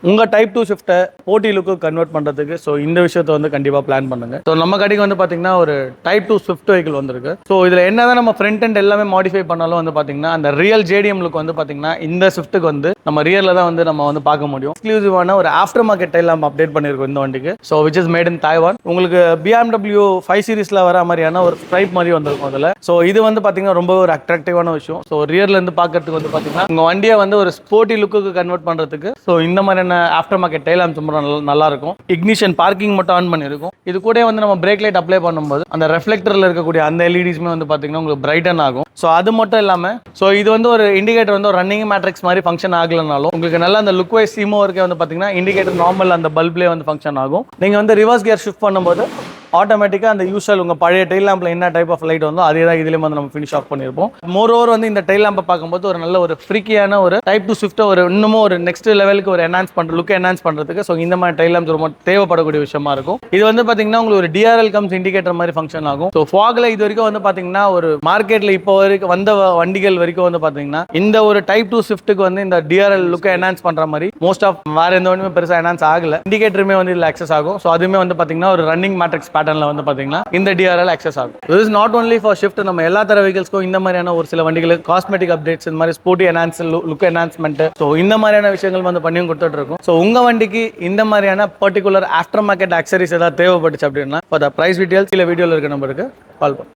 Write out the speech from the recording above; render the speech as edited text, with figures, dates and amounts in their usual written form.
உங்கள் டைப் 2 ஷிஃப்ட்டை போட்டி லுக்கு கன்வெர்ட் பண்ணுறதுக்கு ஸோ இந்த விஷயத்தை வந்து கண்டிப்பாக பிளான் பண்ணுங்க. ஸோ நம்ம கடைக்கு வந்து பார்த்தீங்கன்னா ஒரு டைப் 2 ஸ்விஃப்ட் வெஹிக்கிள் வந்திருக்கு. ஸோ இதில் என்ன தான் நம்ம ஃப்ரண்ட் அண்ட் எல்லாமே மாடிஃபை பண்ணாலும் வந்து பார்த்தீங்கன்னா அந்த ரியல் ஜேடிஎம் லுக் வந்து பார்த்தீங்கன்னா இந்த ஸ்விஃப்ட்டுக்கு வந்து நம்ம ரியலில் தான் வந்து நம்ம வந்து பார்க்க முடியும். எக்ஸ்க்ளூசிவான ஒரு ஆஃப்டர் மார்க்கெட் டைல் நம்ம அப்டேட் பண்ணியிருக்கோம் இந்த வண்டிக்கு. So which is made in Taiwan. உங்களுக்கு BMW 5 சீரிஸில் வர மாதிரியான ஒரு ஸ்ட்ரைப் மாதிரி வந்திருக்கும் அதில். ஸோ இது வந்து பார்த்தீங்கன்னா ரொம்ப ஒரு அட்ராக்டிவான விஷயம். ஸோ ரியர்லேருந்து பார்க்கறதுக்கு வந்து பார்த்தீங்கன்னா உங்கள் வண்டியை வந்து ஒரு ஸ்போர்ட்டி லுக்கு கன்வெர்ட் பண்ணுறதுக்கு ஸோ இந்த மாதிரியான ஆஃப்டர் மார்க்கெட் டைல் ரொம்ப நல்லா இருக்கும். இக்னிஷன் பார்க்கிங் மட்டும் ஆன் பண்ணியிருக்கும். இது கூட வந்து நம்ம பிரேக் லைட் அப்ளை பண்ணும்போது அந்த ரெஃப்ளெக்டரில் இருக்கக்கூடிய அந்த எல்இடிஸ்மே வந்து பார்த்தீங்கன்னா உங்களுக்கு பிரைட்டன் ஆகும். ஸோ அது மட்டும் இல்லாமல் ஸோ இது வந்து ஒரு இண்டிகேட்டர் வந்து ஒரு ரன்னிங் மேட்ரிக்ஸ் மாதிரி ஃபங்க்ஷன் ஆகலனாலும் உங்களுக்கு நல்லா அந்த லுக் வைஸ் சீமோ இருக்கே வந்து பார்த்தீங்கன்னா இண்டிகேட்டர் நார்மல் அந்த பல்ப்லேயே வந்து ஃபங்க்ஷன் ஆகும். நீங்கள் வந்து ரிவர்ஸ் கியர் ஷிஃப்ட் பண்ணும்போது ஆட்டோமேட்டிக்காக அந்த யூஸ்வல் உங்கள் பழைய டைல் லேம்பில் என்ன டைப் ஆஃப் லைட் வந்தோ அதே தான் இதுலேயும் வந்து நம்ம ஃபினிஷ் ஆஃப் பண்ணியிருப்போம். மோர் ஓவர் வந்து இந்த டைல் லேம்பை பார்க்கும்போது ஒரு நல்ல ஒரு ஃப்ரீக்கியான ஒரு டைப் 2 ஸ்விஃப்ட்டை ஒரு இன்னமும் ஒரு நெக்ஸ்ட் லெவலுக்கு ஒரு லுக் என்ஹான்ஸ் பண்ணுறதுக்கு ஸோ இந்த மாதிரி டைல் லேம்ப் ரொம்ப தேவைப்படக்கூடிய விஷயமா இருக்கும். இது வந்து பார்த்தீங்கன்னா உங்களுக்கு ஒரு டிஆர்எல் கம்ஸ் இண்டிகேட்டர் மாதிரி ஃபங்க்ஷன் ஆகும். ஸோ ஃபாகில் இது வரைக்கும் வந்து பார்த்தீங்கன்னா ஒரு மார்க்கெட்டில் இப்போ வரைக்கும் வந்த வண்டிகள் வரைக்கும் வந்து பார்த்தீங்கன்னா இந்த ஒரு டைப் 2 ஸ்விஃப்ட்டுக்கு வந்து இந்த டிஆர்எல் லுக்கை என்ஹான்ஸ் பண்ணுற மாதிரி மோஸ்ட் ஆஃப் வேற எந்த வண்டியுமே பெருசாக என்ஹான்ஸ் ஆகல. இண்டிகேட்டருமே வந்து இதில் அக்சஸ் ஆகும். ஸோ அதுவுமே வந்து பார்த்தீங்கன்னா ஒரு ரன்னிங் மேட்ரிக்ஸ் பேட்டர்னில் வந்து பார்த்தீங்கன்னா இந்த டிஆர்எல் அக்சஸ் ஆகும். This is not only for shift. நம்ம எல்லா தர வெஹிக்கிள்ஸ்க்கும் இந்த மாதிரியான ஒரு சில வண்டிகளுக்கு காஸ்மெட்டிக் அப்டேட்ஸ் இந்த மாதிரி sporty enhance look enhancement so இந்த மாதிரியான விஷயங்கள் வந்து பண்ணியும் கொடுத்துட்டு இருக்கும். ஸோ உங்க வண்டிக்கு இந்த மாதிரியான பர்டிகுலர் ஆஃப்டர் மார்க்கெட் அக்சரிஸ் ஏதாவது தேவைப்பட்டுச்சு அப்படின்னா ஃபார் த பிரைஸ் டீடைல்ஸ் கீழே வீடியோவில் இருக்க நம்பருக்கு கால் பண்ணுங்க.